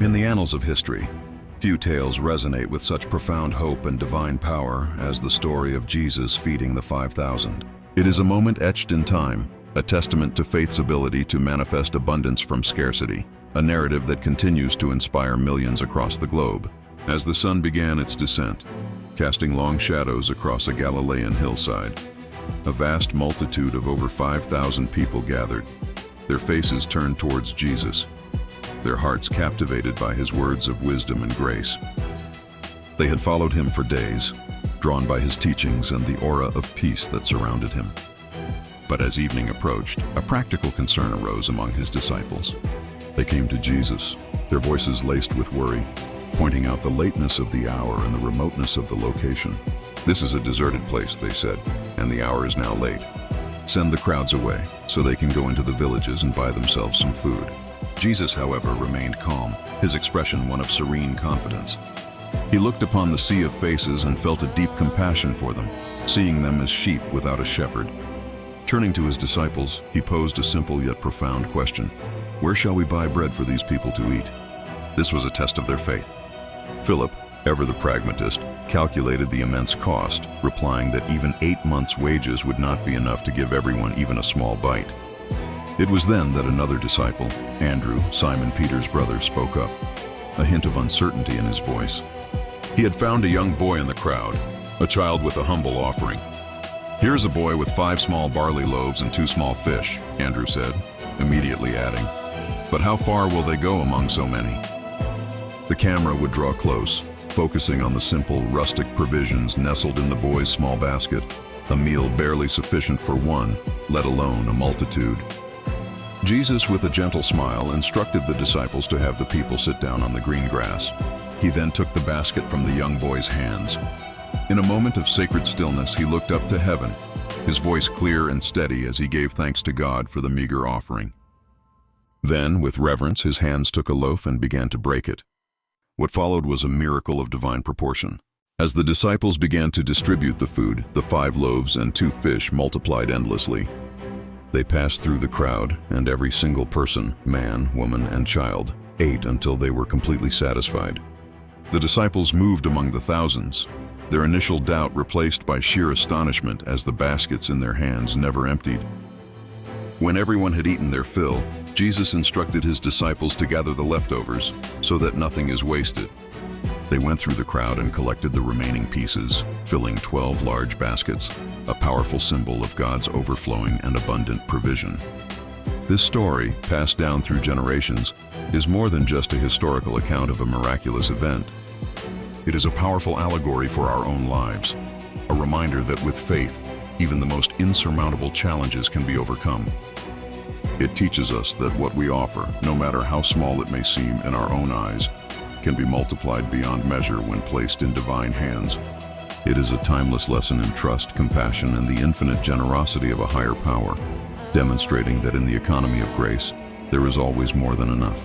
In the annals of history, few tales resonate with such profound hope and divine power as the story of Jesus feeding the 5,000. It is a moment etched in time, a testament to faith's ability to manifest abundance from scarcity, a narrative that continues to inspire millions across the globe. As the sun began its descent, casting long shadows across a Galilean hillside, a vast multitude of over 5,000 people gathered, their faces turned towards Jesus, their hearts captivated by his words of wisdom and grace. They had followed him for days, drawn by his teachings and the aura of peace that surrounded him. But as evening approached, a practical concern arose among his disciples. They came to Jesus, their voices laced with worry, pointing out the lateness of the hour and the remoteness of the location. "This is a deserted place," they said, "and the hour is now late. Send the crowds away so they can go into the villages and buy themselves some food." Jesus, however, remained calm, his expression one of serene confidence. He looked upon the sea of faces and felt a deep compassion for them, seeing them as sheep without a shepherd. Turning to his disciples, he posed a simple yet profound question. "Where shall we buy bread for these people to eat?" This was a test of their faith. Philip, ever the pragmatist, calculated the immense cost, replying that even 8 months' wages would not be enough to give everyone even a small bite. It was then that another disciple, Andrew, Simon Peter's brother, spoke up, a hint of uncertainty in his voice. He had found a young boy in the crowd, a child with a humble offering. "Here's a boy with 5 small barley loaves and 2 small fish," Andrew said, immediately adding, "But how far will they go among so many?" The camera would draw close, focusing on the simple, rustic provisions nestled in the boy's small basket, a meal barely sufficient for one, let alone a multitude. Jesus, with a gentle smile, instructed the disciples to have the people sit down on the green grass. He then took the basket from the young boy's hands. In a moment of sacred stillness, he looked up to heaven, his voice clear and steady as he gave thanks to God for the meager offering. Then, with reverence, his hands took a loaf and began to break it. What followed was a miracle of divine proportion. As the disciples began to distribute the food, the 5 loaves and 2 fish multiplied endlessly. They passed through the crowd, and every single person, man, woman, and child, ate until they were completely satisfied. The disciples moved among the thousands, their initial doubt replaced by sheer astonishment as the baskets in their hands never emptied. When everyone had eaten their fill, Jesus instructed his disciples to gather the leftovers so that nothing is wasted. They went through the crowd and collected the remaining pieces, filling 12 large baskets, a powerful symbol of God's overflowing and abundant provision. This story, passed down through generations, is more than just a historical account of a miraculous event. It is a powerful allegory for our own lives, a reminder that with faith, even the most insurmountable challenges can be overcome. It teaches us that what we offer, no matter how small it may seem in our own eyes, can be multiplied beyond measure when placed in divine hands. It is a timeless lesson in trust, compassion, and the infinite generosity of a higher power, demonstrating that in the economy of grace, there is always more than enough.